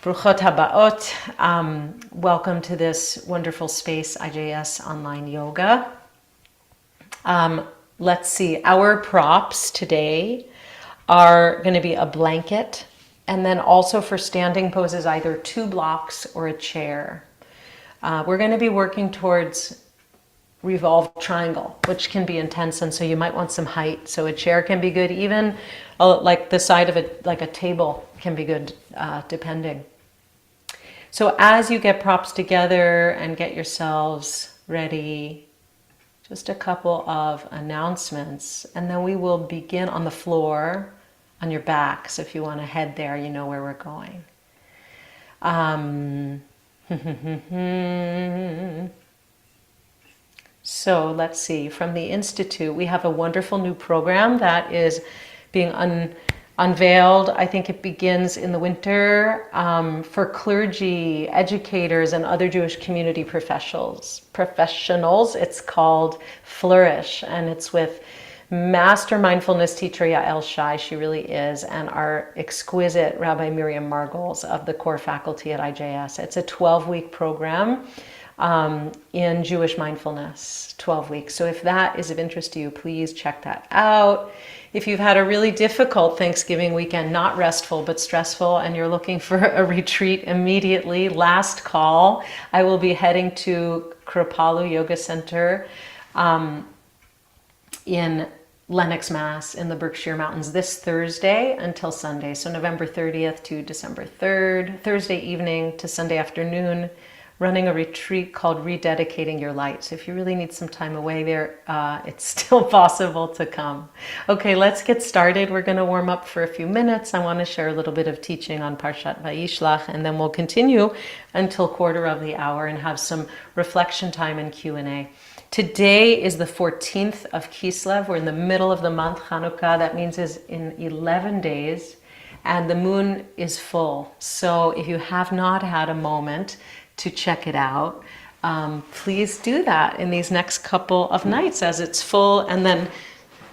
Bruchot habaot. Welcome to this wonderful space, IJS Online Yoga. Let's see, our props today are going to be a blanket, and then also for standing poses, either 2 blocks or a chair. We're going to be working towards revolved triangle, which can be intense, and so you might want some height. So a chair can be good, even like the side of it, like a table can be good, depending. So as you get props together and get yourselves ready, just a couple of announcements, and then we will begin on the floor on your back. So if you want to head there, you know where we're going. So let's see, from the Institute, we have a wonderful new program that is being unveiled. I think it begins in the winter for clergy, educators, and other Jewish community professionals. It's called Flourish, and it's with master mindfulness teacher Yael Shai, she really is, and our exquisite Rabbi Miriam Margols of the core faculty at IJS. It's a 12-week program in Jewish mindfulness, 12 weeks. So if that is of interest to you, please check that out. If you've had a really difficult Thanksgiving weekend, not restful but stressful, and you're looking for a retreat immediately, last call. I will be heading to Kripalu Yoga Center in Lenox, Mass, in the Berkshire Mountains this Thursday until Sunday. So November 30th to December 3rd, Thursday evening to Sunday afternoon, running a retreat called Rededicating Your Light. So if you really need some time away there, it's still possible to come. Okay, let's get started. We're going to warm up for a few minutes. I want to share a little bit of teaching on Parshat Vayishlach, and then we'll continue until quarter of the hour and have some reflection time and Q&A. Today is the 14th of Kislev. We're in the middle of the month, Hanukkah. That means is in 11 days, and the moon is full. So if you have not had a moment to check it out, please do that in these next couple of nights as it's full and then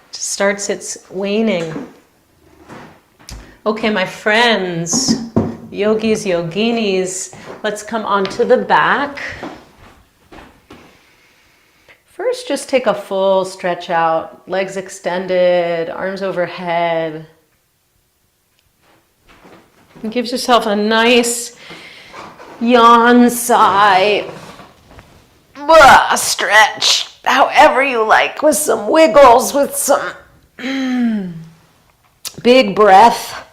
starts its waning. Okay, my friends, yogis, yoginis, let's come onto the back. First, just take a full stretch out, legs extended, arms overhead. And give yourself a nice yawn, sigh, stretch, however you like, with some wiggles, with some big breath.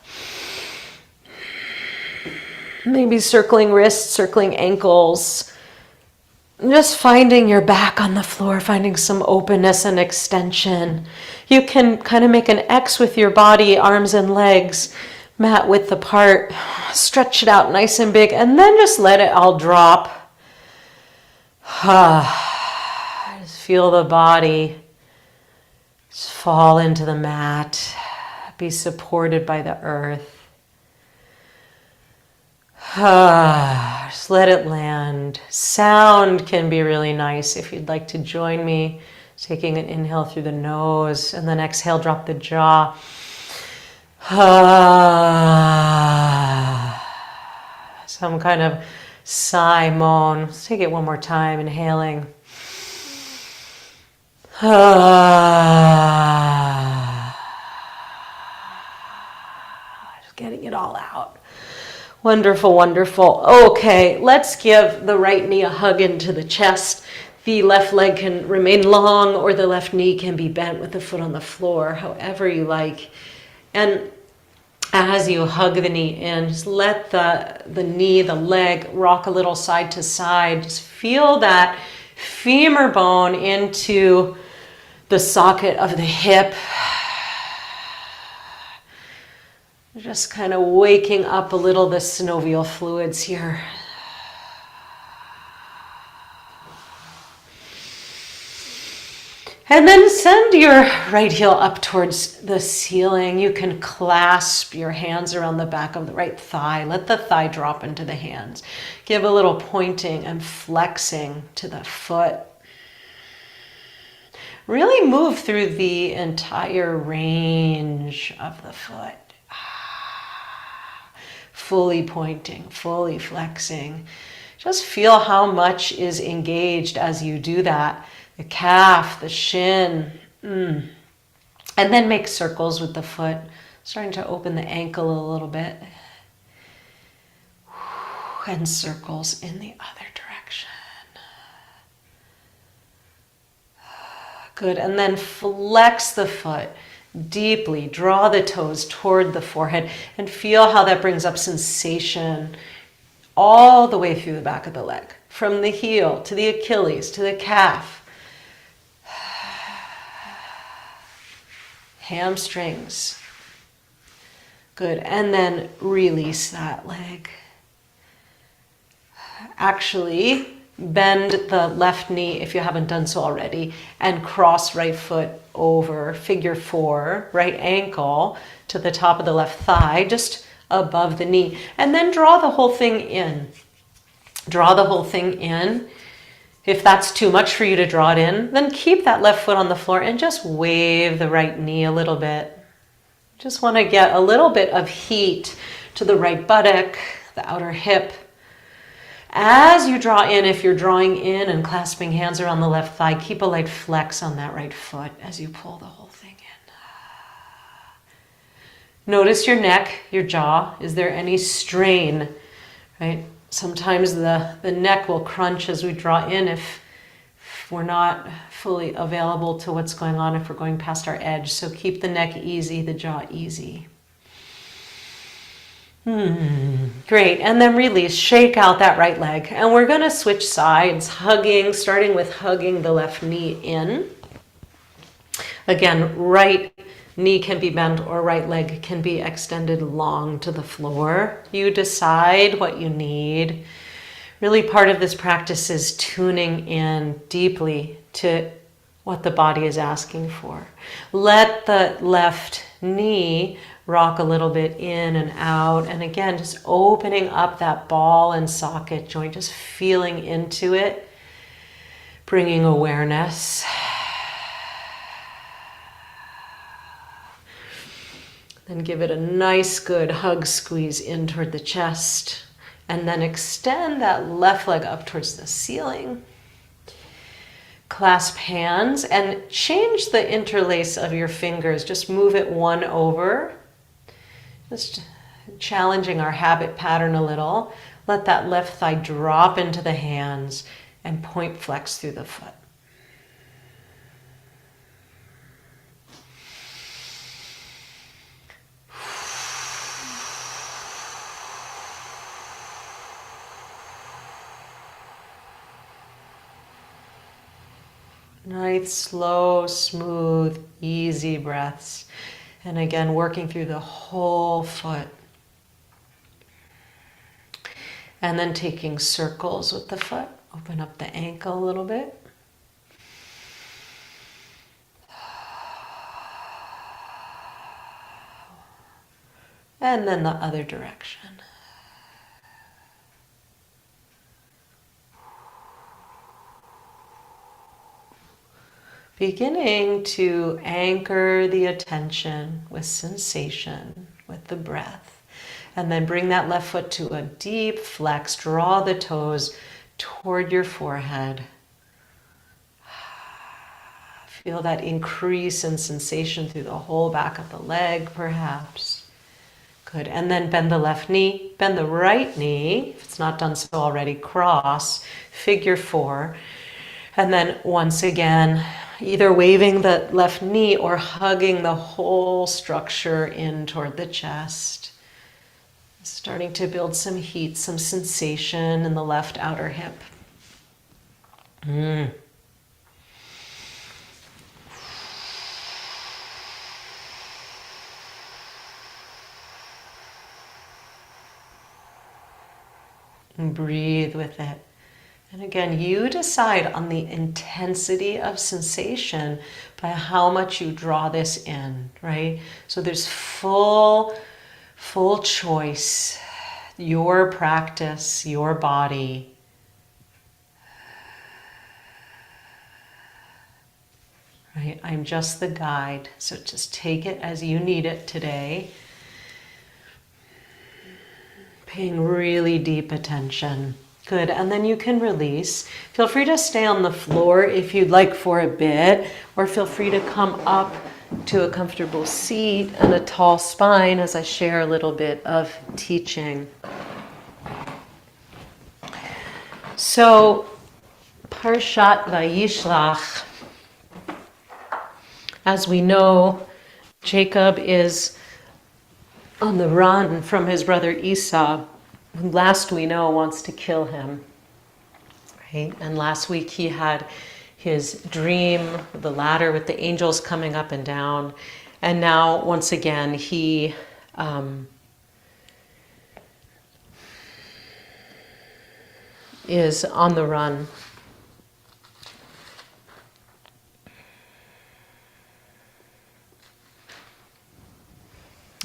Maybe circling wrists, circling ankles. Just finding your back on the floor, finding some openness and extension. You can kind of make an X with your body, arms and legs, mat width apart, stretch it out nice and big, and then just let it all drop. Just feel the body just fall into the mat, be supported by the earth. Just let it land. Sound can be really nice. If you'd like to join me, taking an inhale through the nose and then exhale, drop the jaw. Some kind of sigh, moan. Let's take it one more time, inhaling. Just getting it all out. Wonderful, wonderful. Okay, let's give the right knee a hug into the chest. The left leg can remain long, or the left knee can be bent with the foot on the floor, however you like. And as you hug the knee in, just let the knee, the leg rock a little side to side. Just feel that femur bone into the socket of the hip. Just kind of waking up a little the synovial fluids here. And then send your right heel up towards the ceiling. You can clasp your hands around the back of the right thigh. Let the thigh drop into the hands. Give a little pointing and flexing to the foot. Really move through the entire range of the foot. fully pointing, fully flexing. Just feel how much is engaged as you do that. The calf, the shin. And then make circles with the foot, starting to open the ankle a little bit. And circles in the other direction. Good, and then flex the foot deeply. Draw the toes toward the forehead and feel how that brings up sensation all the way through the back of the leg. From the heel to the Achilles to the calf. Hamstrings. Good, and then release that leg. Actually, bend the left knee if you haven't done so already and cross right foot over, figure four, right ankle to the top of the left thigh, just above the knee. And then draw the whole thing in. Draw the whole thing in. If that's too much for you to draw it in, then keep that left foot on the floor and just wave the right knee a little bit. Just want to get a little bit of heat to the right buttock, the outer hip. As you draw in, if you're drawing in and clasping hands around the left thigh, keep a light flex on that right foot as you pull the whole thing in. Notice your neck, your jaw. Is there any strain? Right? Sometimes the neck will crunch as we draw in if we're not fully available to what's going on, if we're going past our edge. So keep the neck easy, the jaw easy. Great, and then release, shake out that right leg. And we're gonna switch sides, starting with hugging the left knee in. Again, right knee can be bent or right leg can be extended long to the floor. You decide what you need. Really part of this practice is tuning in deeply to what the body is asking for. Let the left knee rock a little bit in and out. And again, just opening up that ball and socket joint, just feeling into it, bringing awareness. Then give it a nice, good hug squeeze in toward the chest. And then extend that left leg up towards the ceiling. Clasp hands and change the interlace of your fingers. Just move it one over. Just challenging our habit pattern a little. Let that left thigh drop into the hands and point flex through the foot. Nice, slow, smooth, easy breaths. And again, working through the whole foot. And then taking circles with the foot. Open up the ankle a little bit. And then the other direction. Beginning to anchor the attention with sensation, with the breath. And then bring that left foot to a deep flex. Draw the toes toward your forehead. Feel that increase in sensation through the whole back of the leg, perhaps. Good. And then bend the left knee. Bend the right knee. If it's not done so already, cross. Figure four. And then once again, either waving the left knee or hugging the whole structure in toward the chest. Starting to build some heat, some sensation in the left outer hip. And breathe with it. And again, you decide on the intensity of sensation by how much you draw this in, right? So there's full choice, your practice, your body. Right? I'm just the guide, so just take it as you need it today. Paying really deep attention. Good, and then you can release. Feel free to stay on the floor if you'd like for a bit, or feel free to come up to a comfortable seat and a tall spine as I share a little bit of teaching. So, Parshat Vayishlach, as we know, Jacob is on the run from his brother Esau, who last we know wants to kill him. Right? And last week he had his dream, the ladder with the angels coming up and down. And now, once again, he is on the run.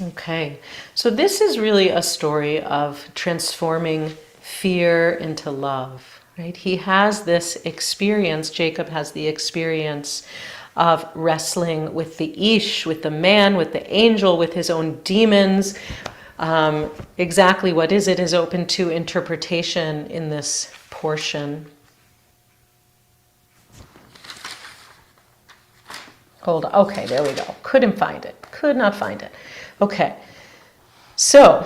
Okay, so this is really a story of transforming fear into love, right? He has this experience, Jacob has the experience of wrestling with the Ish, with the man, with the angel, with his own demons. Exactly what is it is open to interpretation in this portion. Hold on. Okay, there we go. Couldn't find it. Could not find it. Okay. So,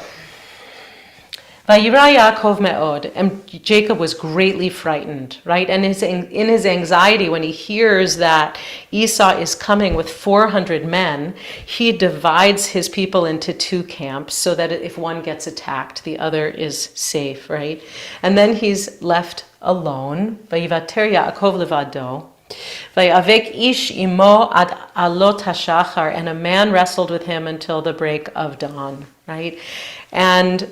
Vayira Yaakov me'od, and Jacob was greatly frightened, right? And in his anxiety, when he hears that Esau is coming with 400 men, he divides his people into two camps so that if one gets attacked, the other is safe, right? And then he's left alone. Vayivater Yaakov levado. Vayavek ish imo ad alot hashachar, and a man wrestled with him until the break of dawn, right? And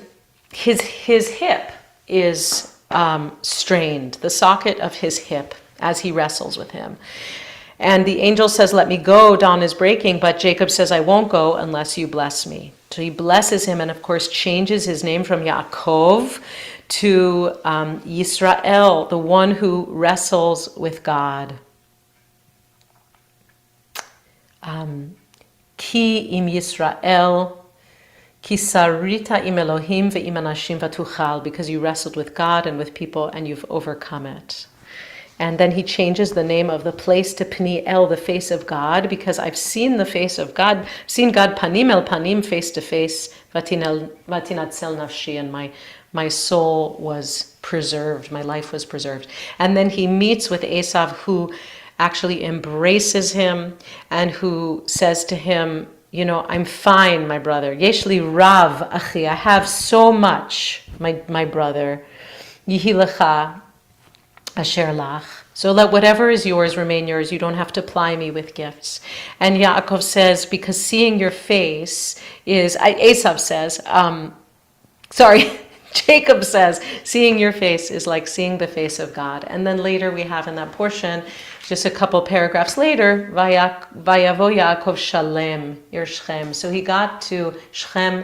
his hip is strained, the socket of his hip, as he wrestles with him. And the angel says, "Let me go, dawn is breaking," but Jacob says, "I won't go unless you bless me." So he blesses him and, of course, changes his name from Yaakov to Yisrael, the one who wrestles with God. Ki im Yisrael, ki sarita im Elohim ve'im anashim v'tuchal, because you wrestled with God and with people and you've overcome it. And then he changes the name of the place to Pniel, the face of God, because I've seen the face of God, seen God panim el panim, face to face, vatinatzel nafshi, and my soul was preserved, my life was preserved. And then he meets with Esav, who actually embraces him and who says to him, you know, I'm fine, my brother. Yeshli rav achi, I have so much, my brother. Yihi lecha asher lach. So let whatever is yours remain yours. You don't have to ply me with gifts. And Yaakov says, because seeing your face is, Esav says, Jacob says, seeing your face is like seeing the face of God. And then later we have in that portion, just a couple paragraphs later, Vayavo Yaakov Shalem, Ir Shechem. So he got to Shechem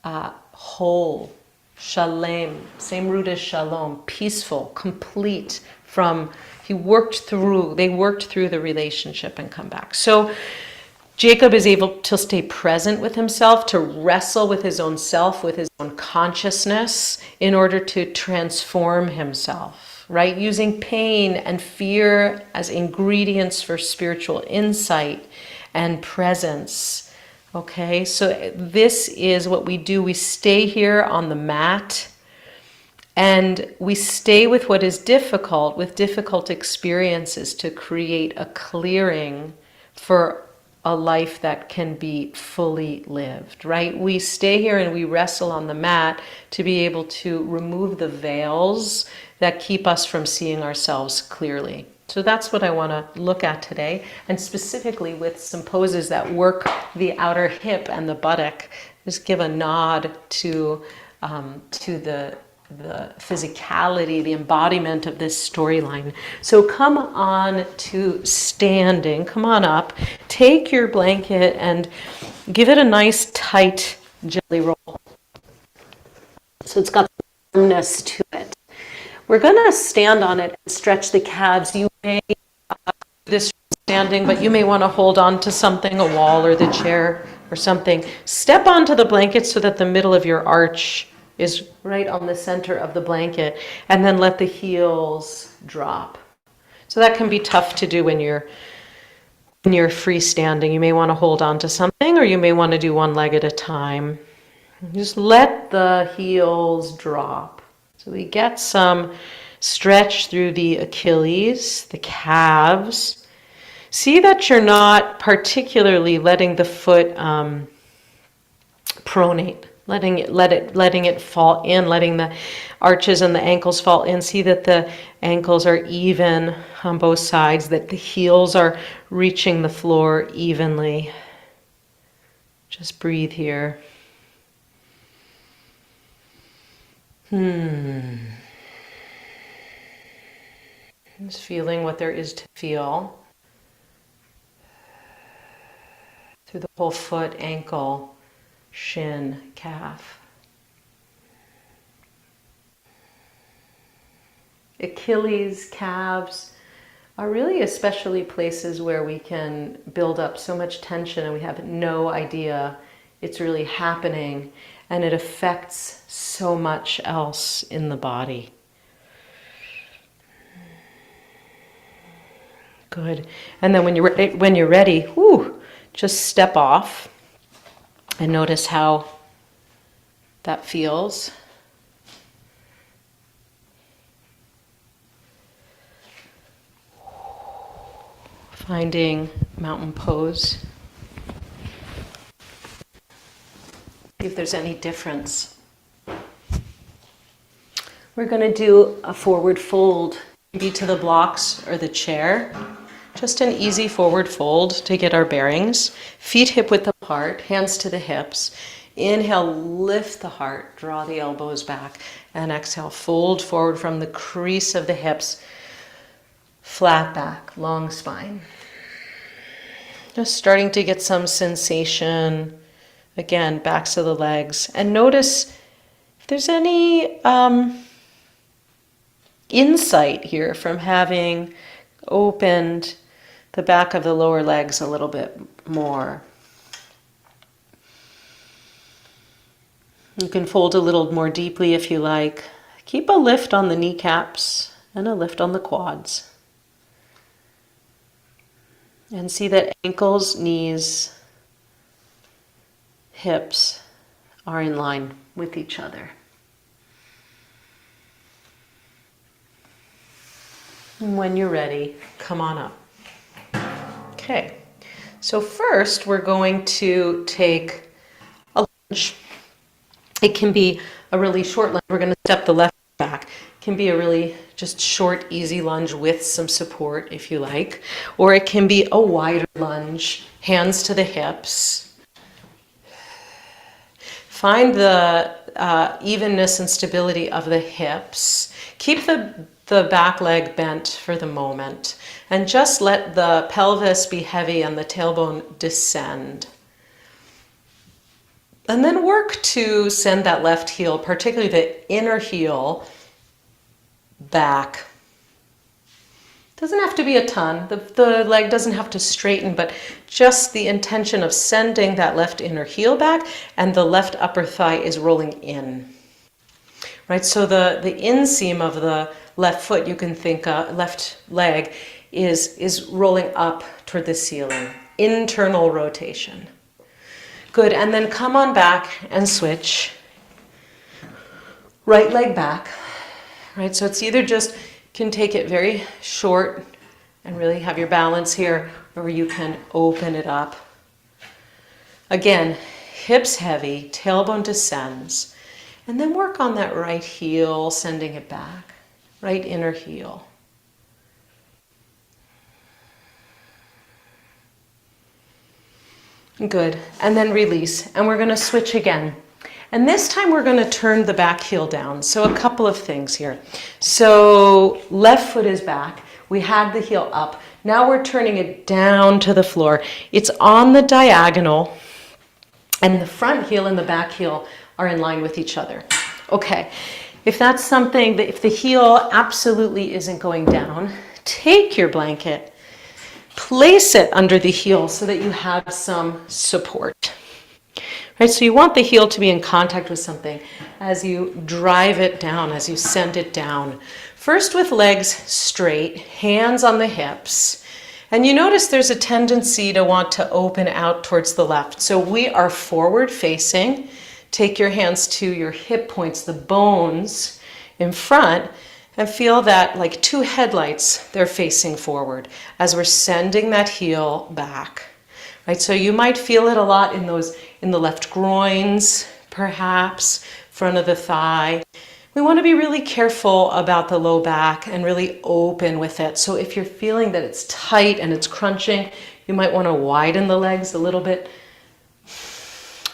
whole, Shalem, same root as Shalom, peaceful, complete they worked through the relationship and come back. So Jacob is able to stay present with himself, to wrestle with his own self, with his own consciousness, in order to transform himself, right? Using pain and fear as ingredients for spiritual insight and presence. Okay, so this is what we do. We stay here on the mat and we stay with what is difficult, with difficult experiences, to create a clearing for a life that can be fully lived, right? We stay here and we wrestle on the mat to be able to remove the veils that keep us from seeing ourselves clearly. So that's what I want to look at today, and specifically with some poses that work the outer hip and the buttock. Just give a nod to the physicality, the embodiment of this storyline. So come on to standing, come on up, take your blanket and give it a nice tight jelly roll. So it's got firmness to it. We're gonna stand on it and stretch the calves. You may do this standing, but you may want to hold on to something, a wall or the chair or something. Step onto the blanket so that the middle of your arch is right on the center of the blanket, and then let the heels drop. So that can be tough to do when you're freestanding. You may want to hold on to something, or you may want to do one leg at a time. Just let the heels drop. So we get some stretch through the Achilles, the calves. See that you're not particularly letting the foot pronate, letting it fall in, letting the arches and the ankles fall in. See that the ankles are even on both sides, that the heels are reaching the floor evenly. Just breathe here. Just feeling what there is to feel through the whole foot, ankle, shin, calf. Achilles, calves are really especially places where we can build up so much tension and we have no idea it's really happening, and it affects so much else in the body. Good. And then when you're ready, just step off and notice how that feels. Finding mountain pose. See if there's any difference. We're going to do a forward fold, maybe to the blocks or the chair. Just an easy forward fold to get our bearings. Feet hip width apart, hands to the hips. Inhale, lift the heart, draw the elbows back. And exhale, fold forward from the crease of the hips. Flat back, long spine. Just starting to get some sensation. Again, backs of the legs. And notice if there's any insight here from having opened the back of the lower legs a little bit more. You can fold a little more deeply if you like. Keep a lift on the kneecaps and a lift on the quads. And see that ankles, knees, hips are in line with each other. And when you're ready, come on up. Okay, so first we're going to take a lunge. It can be a really short lunge. We're going to step the left back. It can be a really just short, easy lunge with some support if you like. Or it can be a wider lunge, hands to the hips. Find the evenness and stability of the hips. Keep the back leg bent for the moment. And just let the pelvis be heavy and the tailbone descend. And then work to send that left heel, particularly the inner heel, back. Doesn't have to be a ton. The leg doesn't have to straighten, but just the intention of sending that left inner heel back, and the left upper thigh is rolling in. Right, so the inseam of the left foot, you can think left leg, is rolling up toward the ceiling. Internal rotation. Good, and then come on back and switch. Right leg back. Right, so it's either just can take it very short and really have your balance here, or you can open it up. Again, hips heavy, tailbone descends, and then work on that right heel, sending it back. Right inner heel. Good, and then release, and we're going to switch again. And this time we're going to turn the back heel down. So a couple of things here. So left foot is back. We had the heel up. Now we're turning it down to the floor. It's on the diagonal, and the front heel and the back heel are in line with each other. Okay, if that's something that, if the heel absolutely isn't going down, take your blanket, place it under the heel so that you have some support. Right, so you want the heel to be in contact with something as you drive it down, as you send it down. First with legs straight, hands on the hips. And you notice there's a tendency to want to open out towards the left. So we are forward facing. Take your hands to your hip points, the bones in front, and feel that like two headlights, they're facing forward as we're sending that heel back. Right, so you might feel it a lot in the left groins, perhaps, front of the thigh. We want to be really careful about the low back and really open with it. So if you're feeling that it's tight and it's crunching, you might want to widen the legs a little bit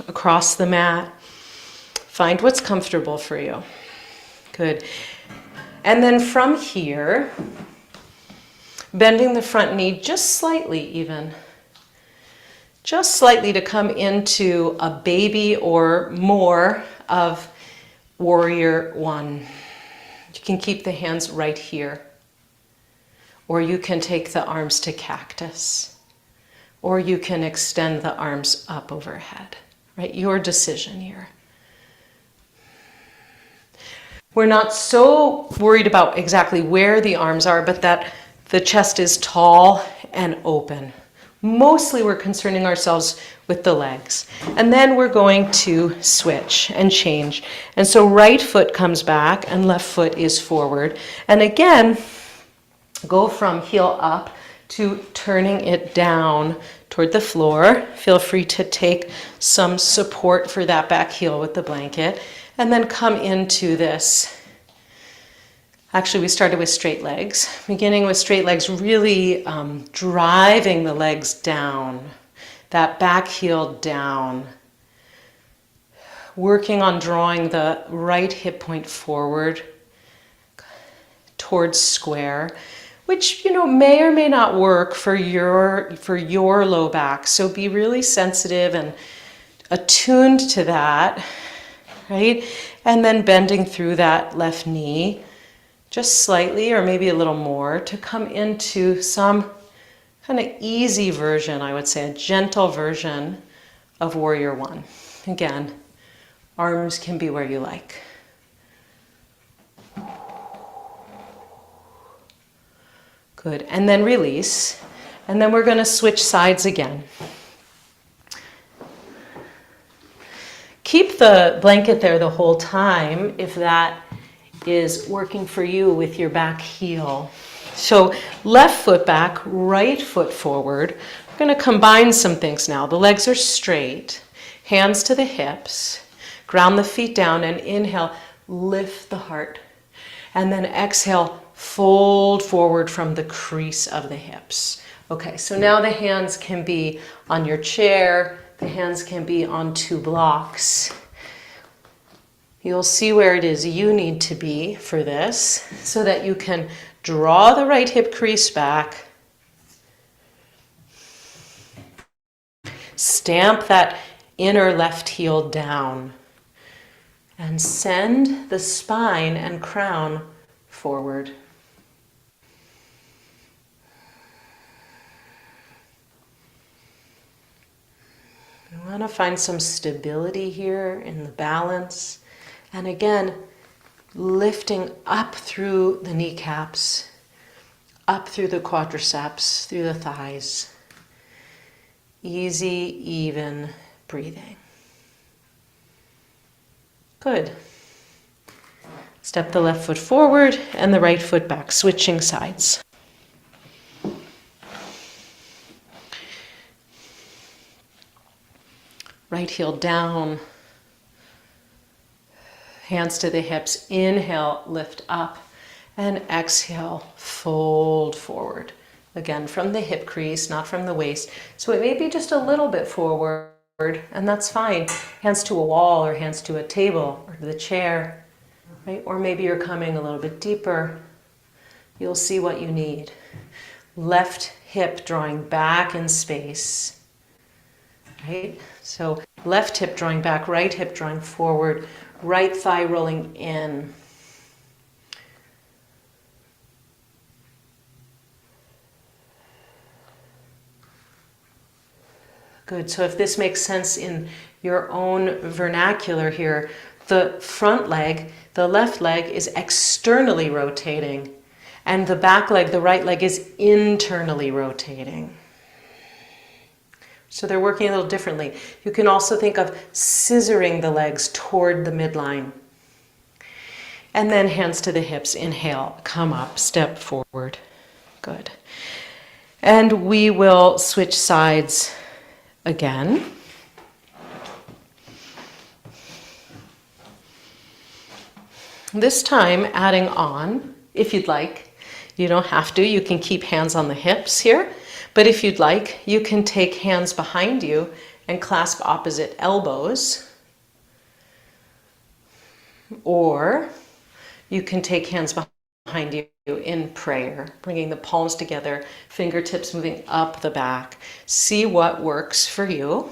across the mat. Find what's comfortable for you. Good. And then from here, bending the front knee just slightly even. Just slightly to come into a baby or more of warrior one. You can keep the hands right here. Or you can take the arms to cactus. Or you can extend the arms up overhead. Right? Your decision here. We're not so worried about exactly where the arms are, but that the chest is tall and open. Mostly we're concerning ourselves with the legs. And then we're going to switch and change. And so right foot comes back and left foot is forward. And again, go from heel up to turning it down toward the floor. Feel free to take some support for that back heel with the blanket. And then come into this. Actually, we started with straight legs. Beginning with straight legs, really driving the legs down, that back heel down. Working on drawing the right hip point forward towards square, which may or may not work for your low back. So be really sensitive and attuned to that, right? And then bending through that left knee. Just slightly or maybe a little more to come into some kind of easy version, I would say, a gentle version of warrior one. Again, arms can be where you like. Good, and then release. And then we're going to switch sides again. Keep the blanket there the whole time if that is working for you with your back heel. So left foot back, right foot forward. We're going to combine some things now. The legs are straight, hands to the hips, ground the feet down and inhale, lift the heart. And then exhale, fold forward from the crease of the hips. Okay, so now the hands can be on your chair, the hands can be on two blocks. You'll see where it is you need to be for this so that you can draw the right hip crease back. Stamp that inner left heel down and send the spine and crown forward. We want to find some stability here in the balance. And again, lifting up through the kneecaps, up through the quadriceps, through the thighs. Easy, even breathing. Good. Step the left foot forward and the right foot back, switching sides. Right heel down. Hands to the hips, inhale, lift up, and exhale, fold forward. Again, from the hip crease, not from the waist. So it may be just a little bit forward, and that's fine. Hands to a wall or hands to a table or to the chair, right? Or maybe you're coming a little bit deeper. You'll see what you need. Left hip drawing back in space, right? So left hip drawing back, right hip drawing forward, right thigh rolling in. Good. So if this makes sense in your own vernacular here, the front leg, the left leg is externally rotating, and the back leg, the right leg, is internally rotating. So they're working a little differently. You can also think of scissoring the legs toward the midline. And then hands to the hips. Inhale, come up, step forward. Good. And we will switch sides again. This time adding on, if you'd like. You don't have to. You can keep hands on the hips here. But if you'd like, you can take hands behind you and clasp opposite elbows. Or you can take hands behind you in prayer, bringing the palms together, fingertips moving up the back. See what works for you.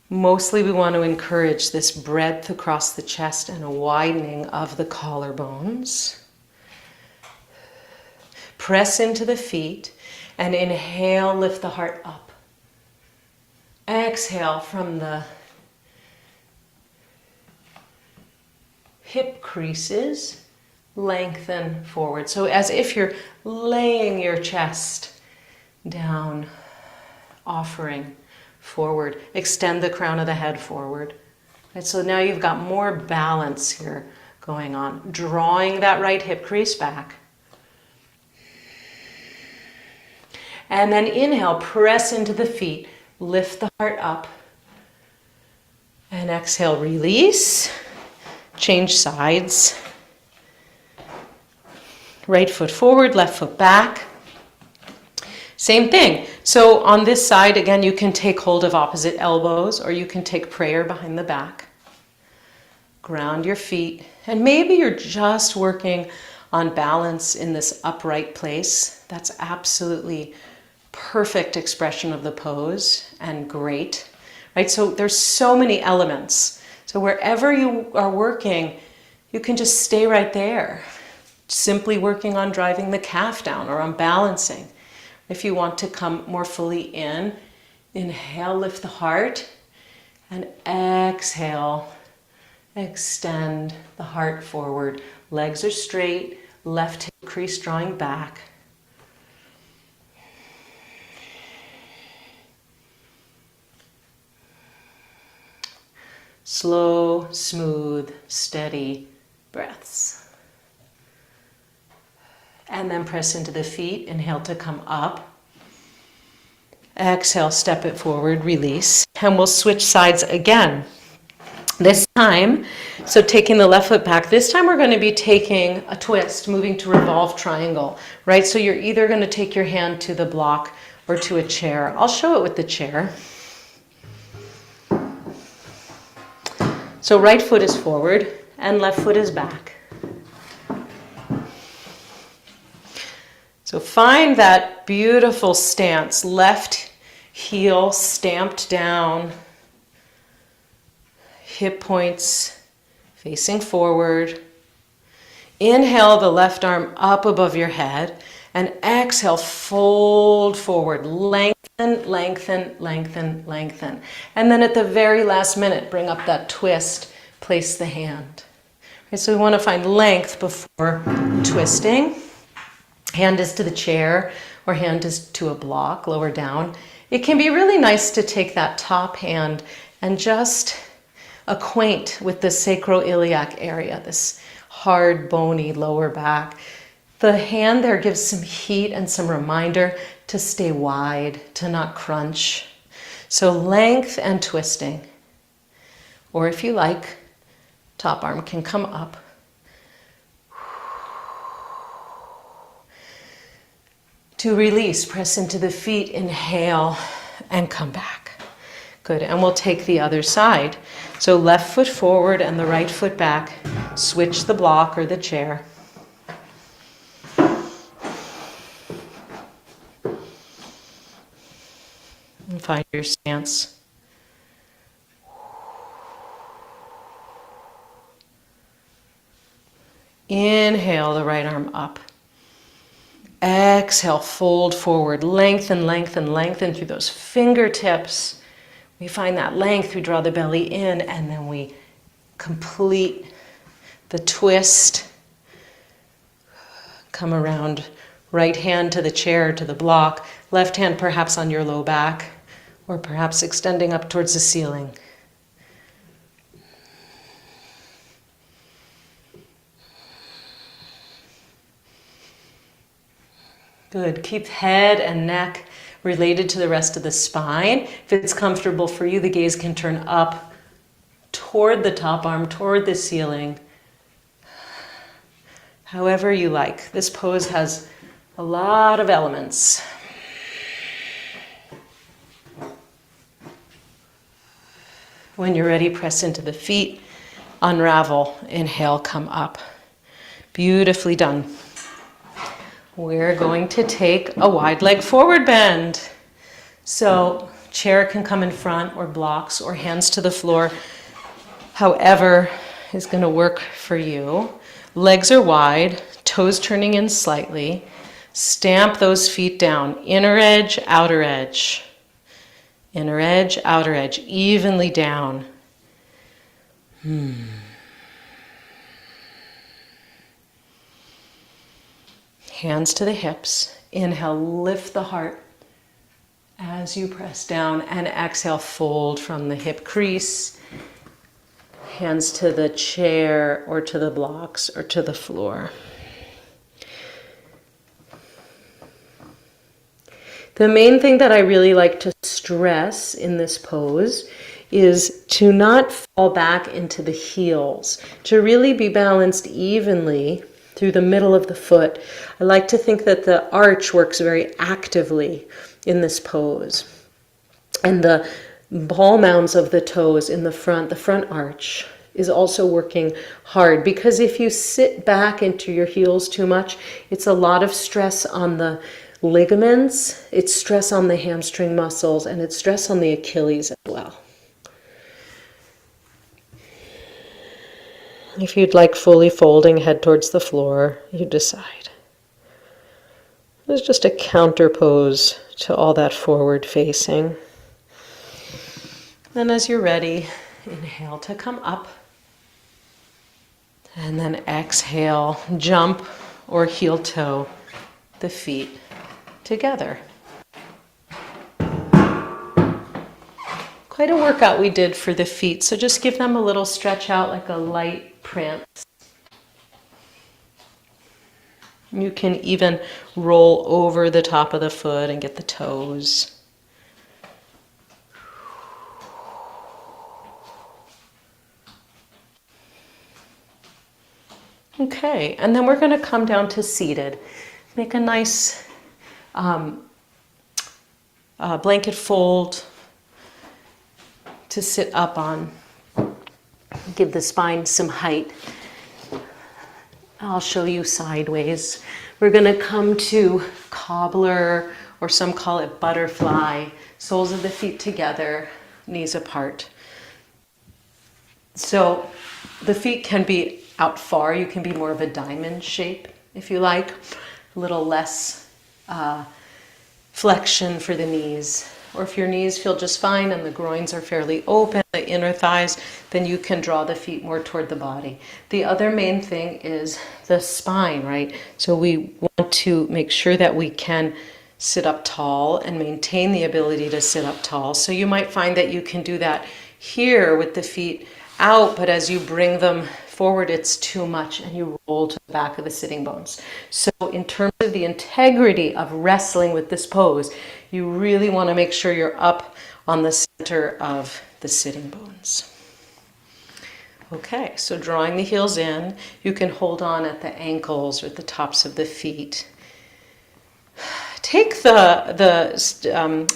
Mostly we want to encourage this breadth across the chest and a widening of the collarbones. Press into the feet. And inhale, lift the heart up. Exhale from the hip creases, lengthen forward. So as if you're laying your chest down, offering forward. Extend the crown of the head forward. Right, so now you've got more balance here going on. Drawing that right hip crease back. And then inhale, press into the feet, lift the heart up. And exhale, release, change sides. Right foot forward, left foot back. Same thing. So on this side, again, you can take hold of opposite elbows or you can take prayer behind the back. Ground your feet. And maybe you're just working on balance in this upright place. That's absolutely perfect expression of the pose and great, right? So there's so many elements. So wherever you are working, you can just stay right there, simply working on driving the calf down or on balancing. If you want to come more fully in, inhale, lift the heart, and exhale, extend the heart forward. Legs are straight, left hip crease drawing back. Slow, smooth, steady breaths. And then press into the feet. Inhale to come up. Exhale, step it forward, release. And we'll switch sides again. This time, so taking the left foot back, this time we're going to be taking a twist, moving to revolve triangle, right? So you're either going to take your hand to the block or to a chair. I'll show it with the chair. So right foot is forward and left foot is back. So find that beautiful stance, left heel stamped down, hip points facing forward. Inhale the left arm up above your head and exhale, fold forward, lengthen, lengthen, lengthen, lengthen. And then at the very last minute, bring up that twist, place the hand. Okay, so we want to find length before twisting. Hand is to the chair or hand is to a block, lower down. It can be really nice to take that top hand and just acquaint with the sacroiliac area, this hard, bony lower back. The hand there gives some heat and some reminder to stay wide, to not crunch. So length and twisting. Or if you like, top arm can come up. To release, press into the feet, inhale, and come back. Good, and we'll take the other side. So left foot forward and the right foot back. Switch the block or the chair. And find your stance. Inhale the right arm up. Exhale, fold forward. Lengthen, lengthen, lengthen through those fingertips. We find that length, we draw the belly in, and then we complete the twist. Come around, right hand to the chair, to the block, left hand perhaps on your low back, or perhaps extending up towards the ceiling. Good. Keep head and neck related to the rest of the spine. If it's comfortable for you, the gaze can turn up toward the top arm, toward the ceiling. However you like. This pose has a lot of elements. When you're ready, press into the feet, unravel, inhale, come up. Beautifully done. We're going to take a wide leg forward bend. So chair can come in front, or blocks, or hands to the floor. However is going to work for you. Legs are wide, toes turning in slightly. Stamp those feet down. Inner edge, outer edge. Inner edge, outer edge. Evenly down. Hands to the hips. Inhale, lift the heart as you press down, and exhale, fold from the hip crease. Hands to the chair or to the blocks or to the floor. The main thing that I really like to stress in this pose is to not fall back into the heels, to really be balanced evenly through the middle of the foot. I like to think that the arch works very actively in this pose. And the ball mounds of the toes in the front arch is also working hard, because if you sit back into your heels too much, it's a lot of stress on the ligaments, it's stress on the hamstring muscles, and it's stress on the Achilles as well. If you'd like fully folding, head towards the floor, you decide. It's just a counter pose to all that forward facing. Then as you're ready, inhale to come up. And then exhale, jump or heel toe the feet together. Quite a workout we did for the feet, so just give them a little stretch out, like a light prance. You can even roll over the top of the foot and get the toes. Okay, and then we're going to come down to seated. Make a nice blanket fold to sit up on. Give the spine some height. I'll show you sideways. We're going to come to cobbler, or some call it butterfly. Soles of the feet together, knees apart. So the feet can be out far. You can be more of a diamond shape if you like. A little less flexion for the knees. Or if your knees feel just fine and the groins are fairly open, the inner thighs, then you can draw the feet more toward the body. The other main thing is the spine, right? So we want to make sure that we can sit up tall and maintain the ability to sit up tall. So you might find that you can do that here with the feet out, but as you bring them forward, it's too much and you roll to the back of the sitting bones. So in terms of the integrity of wrestling with this pose, you really want to make sure you're up on the center of the sitting bones. Okay, so drawing the heels in, you can hold on at the ankles or the tops of the feet. Take the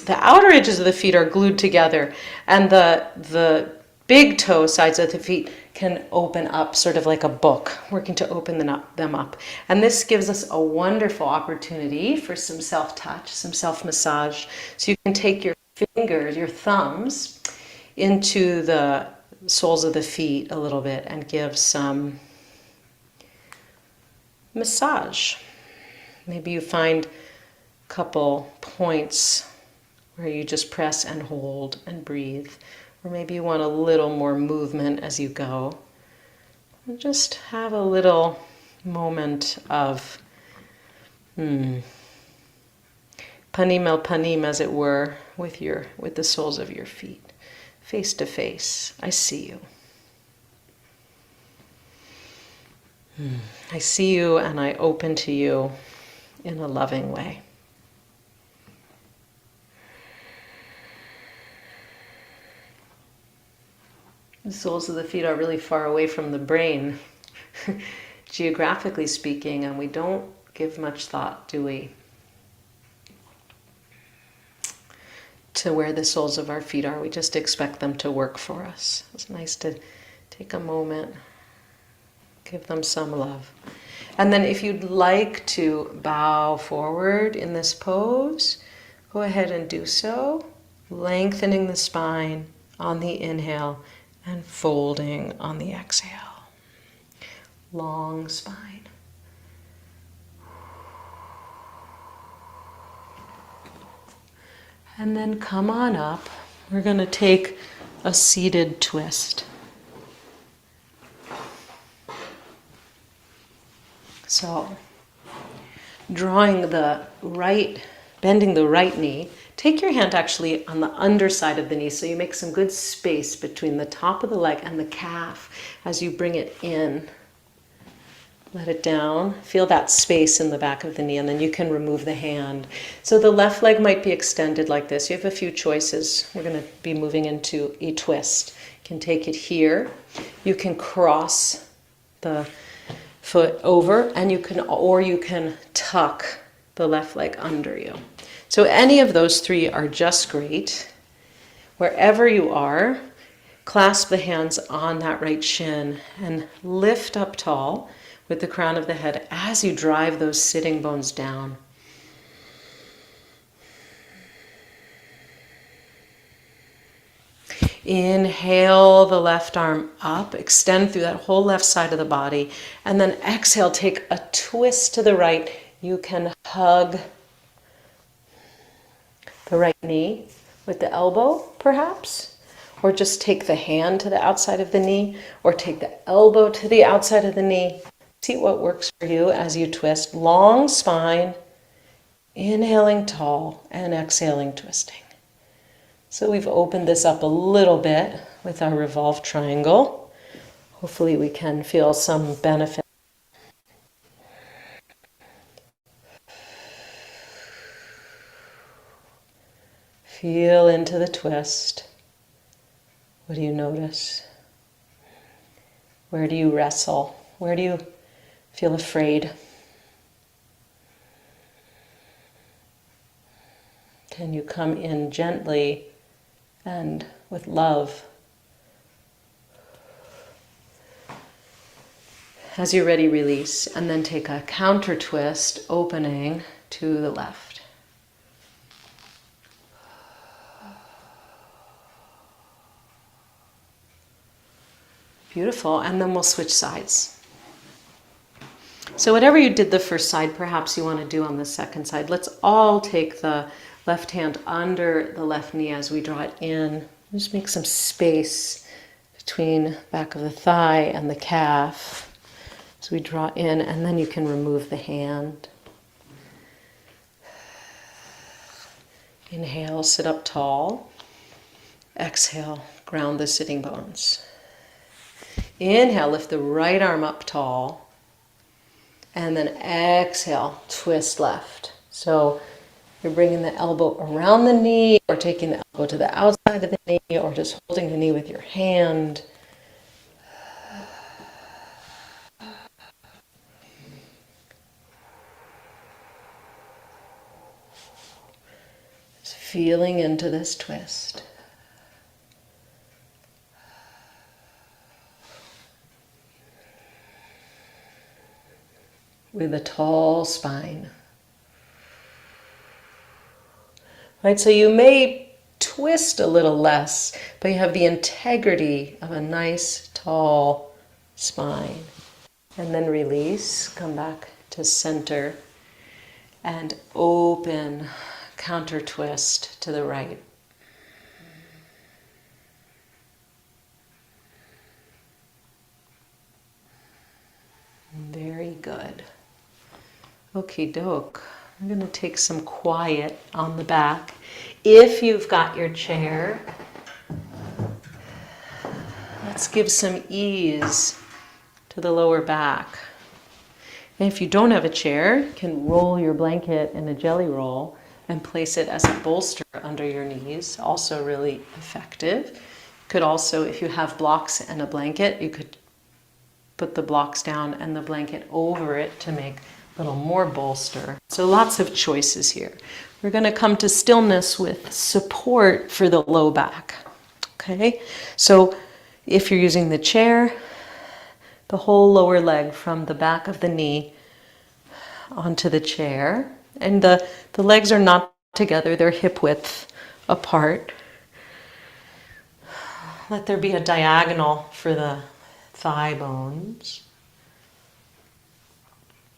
outer edges of the feet are glued together, and the big toe sides of the feet can open up sort of like a book, working to open them up. And this gives us a wonderful opportunity for some self-touch, some self-massage. So you can take your fingers, your thumbs, into the soles of the feet a little bit and give some massage. Maybe you find a couple points where you just press and hold and breathe. Or maybe you want a little more movement as you go. And just have a little moment of panim el panim, as it were, with the soles of your feet, face to face. I see you. I see you, and I open to you in a loving way. The soles of the feet are really far away from the brain, geographically speaking, and we don't give much thought, do we, to where the soles of our feet are. We just expect them to work for us. It's nice to take a moment, give them some love. And then if you'd like to bow forward in this pose, go ahead and do so, lengthening the spine on the inhale and folding on the exhale. Long spine. And then come on up. We're going to take a seated twist. So, bending the right knee, take your hand actually on the underside of the knee so you make some good space between the top of the leg and the calf as you bring it in. Let it down. Feel that space in the back of the knee, and then you can remove the hand. So the left leg might be extended like this. You have a few choices. We're going to be moving into a twist. You can take it here. You can cross the foot over, and you can tuck the left leg under you. So any of those three are just great. Wherever you are, clasp the hands on that right shin and lift up tall with the crown of the head as you drive those sitting bones down. Inhale the left arm up, extend through that whole left side of the body, and then exhale, take a twist to the right. You can hug the right knee with the elbow, perhaps, or just take the hand to the outside of the knee, or take the elbow to the outside of the knee. See what works for you as you twist. Long spine, inhaling tall, and exhaling, twisting. So we've opened this up a little bit with our revolved triangle. Hopefully we can feel some benefit. Feel into the twist. What do you notice? Where do you wrestle? Where do you feel afraid? Can you come in gently and with love? As you're ready, release, and then take a counter twist, opening to the left. Beautiful, and then we'll switch sides. So whatever you did the first side, perhaps you want to do on the second side. Let's all take the left hand under the left knee as we draw it in. Just make some space between back of the thigh and the calf as we draw in, and then you can remove the hand. Inhale, sit up tall. Exhale, ground the sitting bones. Inhale, lift the right arm up tall. And then exhale, twist left. So you're bringing the elbow around the knee, or taking the elbow to the outside of the knee, or just holding the knee with your hand. Just feeling into this twist. With a tall spine. Right, so you may twist a little less, but you have the integrity of a nice, tall spine. And then release, come back to center, and open, Counter twist to the right. Very good. Okie doke. I'm going to take some quiet on the back. If you've got your chair, let's give some ease to the lower back. And if you don't have a chair, you can roll your blanket in a jelly roll and place it as a bolster under your knees. Also really effective. You could also, if you have blocks and a blanket, you could put the blocks down and the blanket over it to make a little more bolster. So lots of choices here. We're going to come to stillness with support for the low back. Okay, so if you're using the chair, the whole lower leg from the back of the knee onto the chair. And the legs are not together, they're hip width apart. Let there be a diagonal for the thigh bones.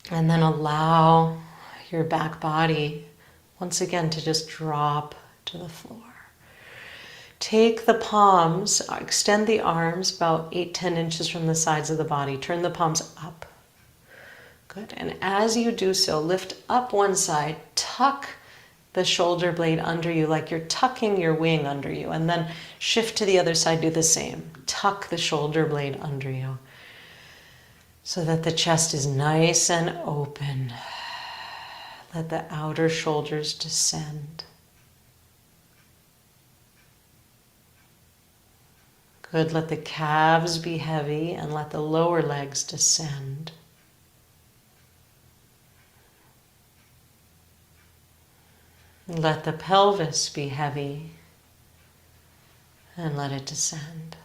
And then allow your back body once again to just drop to the floor. Take the palms, extend the arms about 8-10 inches from the sides of the body. Turn the palms up. Good. And as you do so, lift up one side, tuck the shoulder blade under you like you're tucking your wing under you. And then shift to the other side, do the same. Tuck the shoulder blade under you so that the chest is nice and open. Let the outer shoulders descend. Good, let the calves be heavy and let the lower legs descend. Let the pelvis be heavy and let it descend.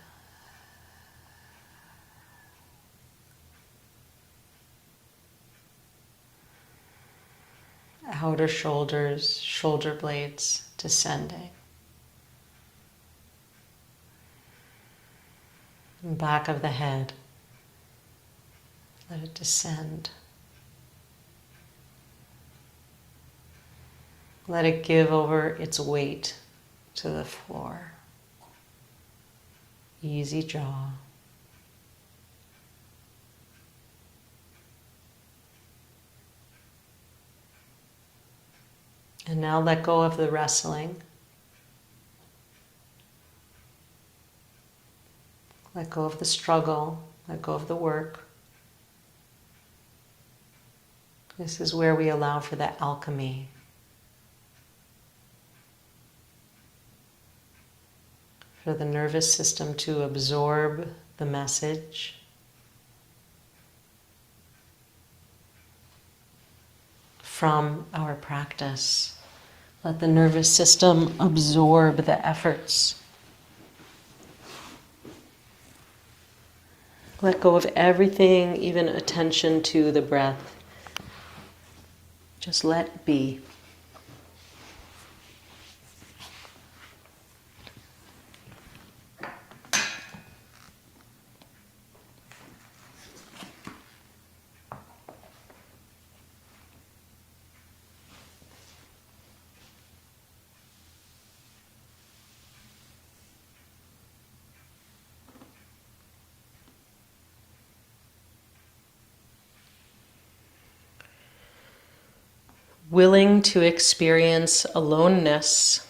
Outer shoulders, shoulder blades descending. Back of the head, let it descend. Let it give over its weight to the floor. Easy jaw. And now let go of the wrestling. Let go of the struggle. Let go of the work. This is where we allow for the alchemy. For the nervous system to absorb the message. From our practice. Let the nervous system absorb the efforts. Let go of everything, even attention to the breath. Just let be. Willing to experience aloneness,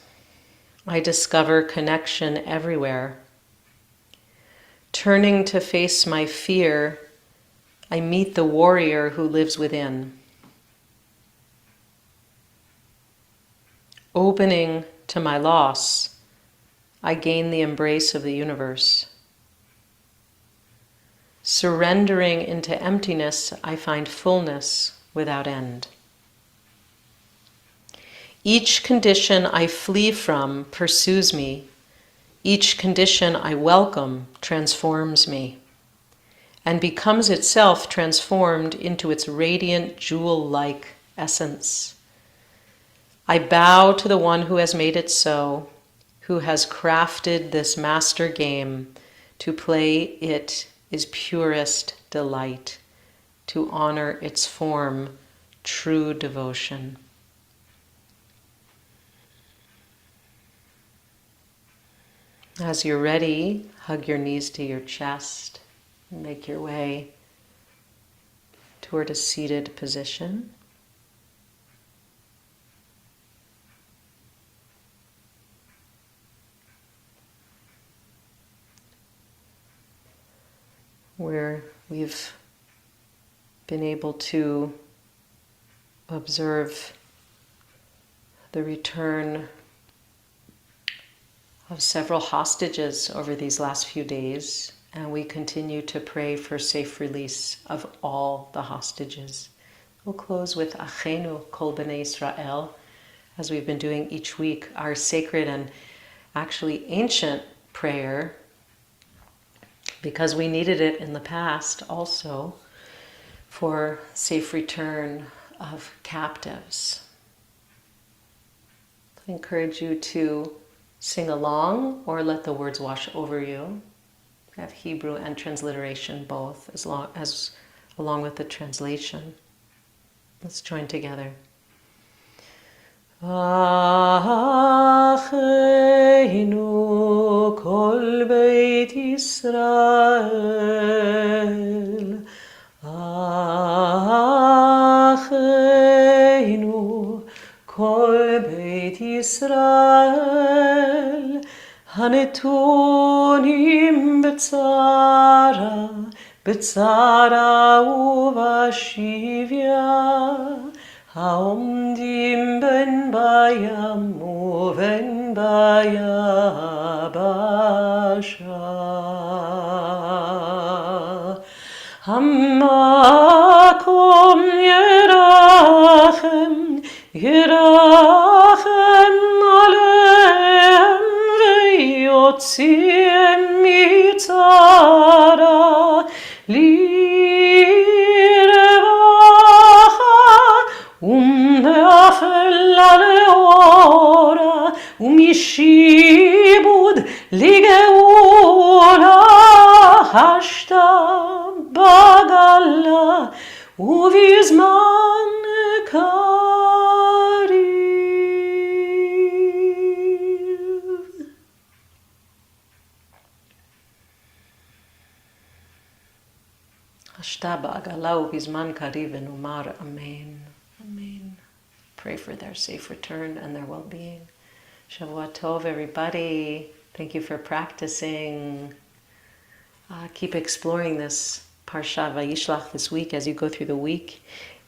I discover connection everywhere. Turning to face my fear, I meet the warrior who lives within. Opening to my loss, I gain the embrace of the universe. Surrendering into emptiness, I find fullness without end. Each condition I flee from pursues me. Each condition I welcome transforms me and becomes itself transformed into its radiant jewel-like essence. I bow to the one who has made it so, who has crafted this master game. To play it is purest delight. To honor its form, true devotion. As you're ready, hug your knees to your chest and make your way toward a seated position. Where we've been able to observe the return of several hostages over these last few days, and we continue to pray for safe release of all the hostages. We'll close with Achenu Kol B'nai Israel, as we've been doing each week, our sacred and actually ancient prayer, because we needed it in the past also, for safe return of captives. I encourage you to sing along or let the words wash over you. We have Hebrew and transliteration both, along with the translation. Let's join together. Achenu kol beit Yisrael, Achenu kol beit Yisrael, hanetunim b'tzara ubashivya, haomdim ben bayam uven bayabasha. Hamakom yerachem alehem veyotziem mitzara lirevacha umeafel aleora umishibud ligeula hashta bagala uvizman kariv. Hashta bagala uvizman kariv enumar amen. Amen. Pray for their safe return and their well-being. Shavua Tov, everybody. Thank you for practicing. Keep exploring this Parsha Vayishlach this week as you go through the week.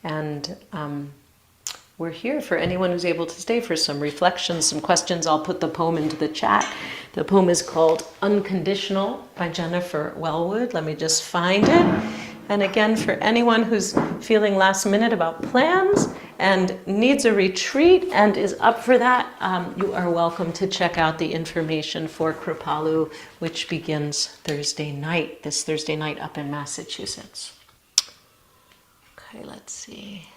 And we're here for anyone who's able to stay for some reflections, some questions. I'll put the poem into the chat. The poem is called Unconditional by Jennifer Wellwood. Let me just find it. And again, for anyone who's feeling last minute about plans and needs a retreat and is up for that, you are welcome to check out the information for Kripalu, which begins Thursday night, this Thursday night up in Massachusetts. Okay, let's see.